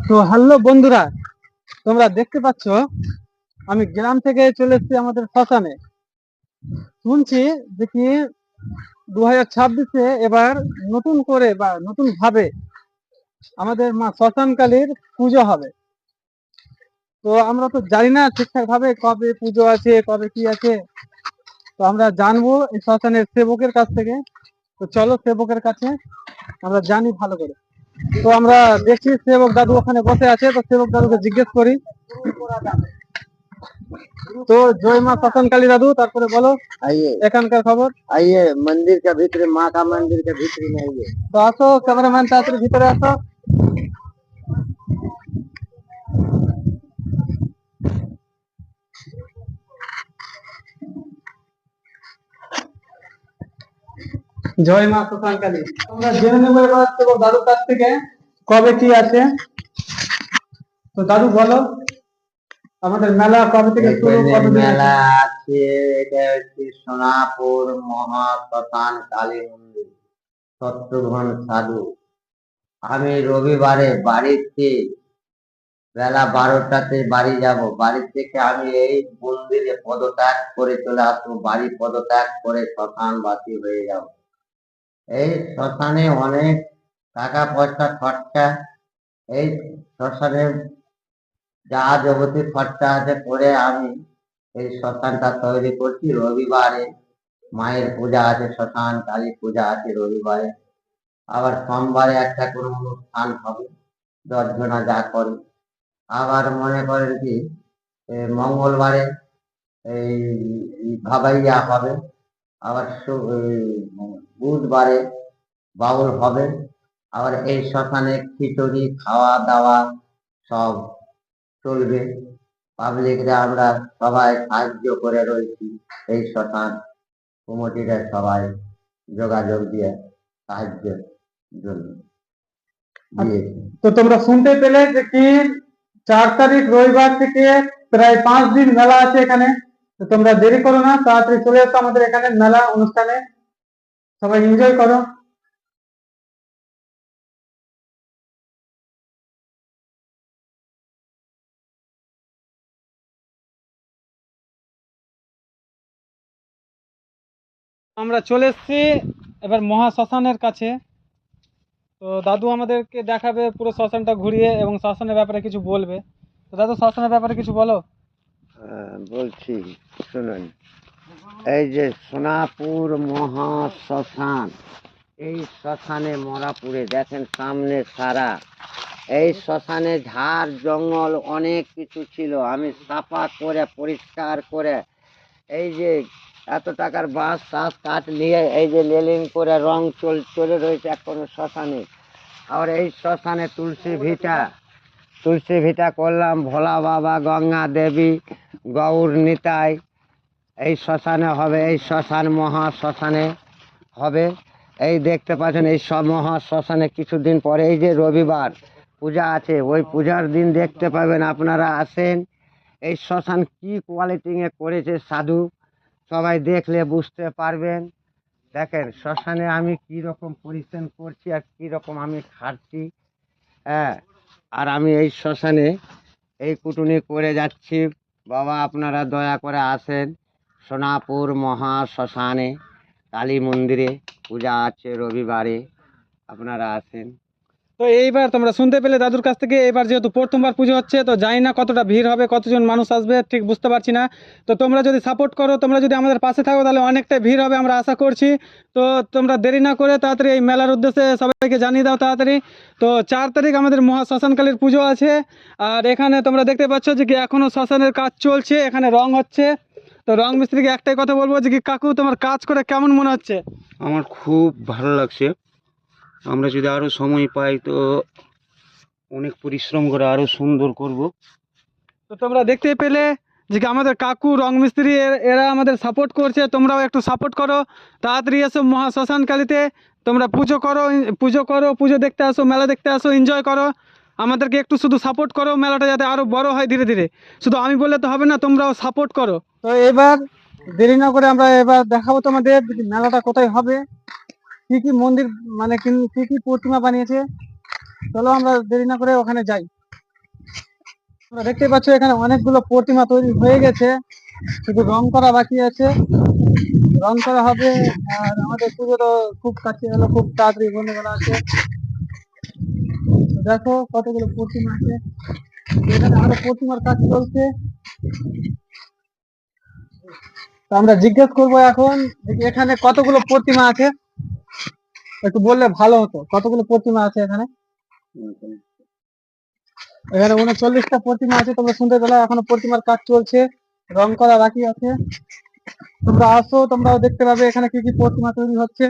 তো হ্যালো বন্ধুরা, তোমরা দেখতে পাচ্ছ আমি গ্রাম থেকে চলে এসেছি আমাদের শ্মশানে। শুনছি যে কি 2026-এ এবার নতুন করে বা নতুন ভাবে আমাদের মা শ্মশান কালীর পুজো হবে। তো আমরা তো জানি না ঠিকঠাক ভাবে কবে পুজো আছে, কবে কি আছে। তো আমরা জানবো এই শ্মশানের সেবকের কাছ থেকে। তো চলো সেবকের কাছে আমরা জানি ভালো করে। তো আমরা দেখছি সেবক দাদু ওখানে বসে আছে, তো সেবক দাদুকে জিজ্ঞেস করি। तो जय माँ श्मशान काली दादू, तारपरे बोलो आइए एखानकार खबर। आइए मंदिर के भीतर माँ का मंदिर के भीतर में आइए। तो आसो कैमरामैन ताड़ाताड़ी भीतरे आसो। জয় মা শ্মশান কালী। তোমরা জেনে নেবো এবার তো দাদুর কাছ থেকে কবে কি আছে। তো দাদু বলো আমাদের মেলা কবে থেকে শুরু, কবে মেলা আছে। এটা হচ্ছে সোনাপুর মহাশ্মশান কালী মন্দির, শত্রুঘ্ন সাধু। আমি রবিবারে বাড়িতে বেলা 12টাতে বাড়ি যাব। বাড়ি থেকে আমি এই মন্দিরে পদত্যাগ করে চলে আসবো। বাড়ি পদত্যাগ করে শ্মশানবাসী হয়ে যাব। এই শ্মশানে অনেক টাকা পয়সা খরচা। এই শ্মশানে যা যাবতীয় খরচা আছে করে আমি এই শ্মশানটা তৈরি করছি। রবিবারে মায়ের পূজা আছে, শ্মশান কালী পূজা আছে রবিবারে। আবার সোমবারে একটা কোনো অনুষ্ঠান হবে, 10 জনা যা করে। আবার মনে করেন কি মঙ্গলবারে এই ভাবাইয়া হবে। আবার বুধবারে বাউল হবে। আবার এই শ্মশানে খিচুড়ি খাওয়া দাওয়া সব চলবে। পাবলিকরা আমরা সবাই সাহায্য করে রয়েছি। এই শ্মশান কমিটিরা সবাই যোগাযোগ দিয়ে সাহায্যের জন্য দিয়েছি। তো তোমরা শুনতে পেলে যে কি 4 তারিখ রবিবার থেকে প্রায় 5 দিন মেলা আছে এখানে। তো তোমরা দেরি করো না, তাড়াতাড়ি চলে এসো আমাদের এখানে মেলা অনুষ্ঠানে, সবাই এনজয় করো। আমরা চলে এসেছি এবার মহা শ্মশানের কাছে। তো দাদু আমাদেরকে দেখাবে পুরো শ্মশানটা ঘুরিয়ে এবং শ্মশানের ব্যাপারে কিছু বলবে। তো দাদু শ্মশানের ব্যাপারে কিছু বলো। বলছি শুনুন, এই যে সোনাপুর মহাশ্মশান, এই শ্মশানে মরাপুরে দেখেন সামনে সারা। এই শ্মশানে ঝাড় জঙ্গল অনেক কিছু ছিল। আমি সাফা করে পরিষ্কার করে এই যে এত টাকার বাঁশ টাস কাঠ নিয়ে এই যে লেলিং করে রং চলে রয়েছে এখনো শ্মশানে। আর এই শ্মশানে তুলসী ভিটা করলাম। ভোলা বাবা, গঙ্গা দেবী, গৌর নিতাই এই শ্মশানে হবে। এই শ্মশান মহা শ্মশানে হবে। এই দেখতে পাচ্ছেন এই সব মহা শ্মশানে কিছুদিন পরে এই যে রবিবার পূজা আছে, ওই পূজার দিন দেখতে পাবেন। আপনারা আসেন। এই শ্মশান কি কোয়ালিটিংয়ে করেছে সাধু, সবাই দেখলে বুঝতে পারবেন। দেখেন শ্মশানে আমি কি রকম পরিশ্রম করছি আর কি রকম আমি খাটছি। হ্যাঁ, আর আমি এই শ্মশানে এই কুটুনি করে যাচ্ছি। বাবা আপনারা দয়া করে আসেন। সোনাপুর মহা শ্মশানে কালী মন্দিরে পূজা আছে রবিবারে, আপনারা আসেন। তো এইবার তোমরা শুনতে পেলে দাদুর কাছ থেকে, এবার যেহেতু প্রথমবার পুজো হচ্ছে তো জানি না কতটা ভিড় হবে, কতজন মানুষ আসবে ঠিক বুঝতে পারছি না। তো তোমরা যদি সাপোর্ট করো, তোমরা যদি আমাদের পাশে থাকো, তাহলে অনেকটা ভিড় হবে আমরা আশা করছি। তো তোমরা দেরি না করে তাড়াতাড়ি এই মেলার উদ্দেশ্যে সবাইকে জানিয়ে দাও তাড়াতাড়ি। তো 4 তারিখ আমাদের মহা শ্মশানকালীর পুজো আছে। আর এখানে তোমরা দেখতে পাচ্ছ যে কি এখনো শ্মশানের কাজ চলছে, এখানে রং হচ্ছে। তো রং মিস্ত্রিকে একটাই কথা বলবো যে কি কাকু তোমার কাজ করে কেমন মনে হচ্ছে? আমার খুব ভালো লাগছে। আমরা যদি আরো সময় পাই তো অনেক পরিশ্রম করে আরো সুন্দর করব। তো তোমরা দেখতে পেলে যে কি আমাদের কাকু রং মিস্ত্রি এরা আমাদের সাপোর্ট করছে, তোমরাও একটু সাপোর্ট করো। তাড়াতাড়ি এসো মহা শ্মশান কালীতে, তোমরা পুজো দেখতে আসো, মেলা দেখতে আসো, এনজয় করো। আমাদেরকে একটু শুধু সাপোর্ট করো, মেলাটা যাতে আরো বড় হয় ধীরে ধীরে। শুধু আমি বললে তো হবে না, তোমরাও সাপোর্ট করো। তো এবার দেরি না করে আমরা এবার দেখাবো তোমাদের মেলাটা কোথায় হবে, কি কি মন্দির মানে কি কি প্রতিমা বানিয়েছে। চলো আমরা দেরি না করে ওখানে যাই। তোমরা দেখতে পাচ্ছ এখানে অনেকগুলো প্রতিমা তৈরি হয়ে গেছে, শুধু রং করা বাকি আছে। রং করা হবে, আর আমাদের পুজো তো খুব কাছে হলো, খুব তাড়াতাড়ি বন্ধুগুলো আছে। তো দেখো কতগুলো প্রতিমা আছে, এখানে আরো প্রতিমার কাজ চলছে। তো আমরা জিজ্ঞেস করবো এখন যে কি এখানে কতগুলো প্রতিমা আছে, একটু বললে ভালো হতো। কতগুলো প্রতিমা আছে এখানে? এখানে 39টা প্রতিমা আছে, তোমরা শুনতে পেলে। এখনো প্রতিমার কাজ চলছে, রং করা বাকি আছে। তোমরা আসো, তোমরাও দেখতে পাবে এখানে কি কি প্রতিমা তৈরি হচ্ছে।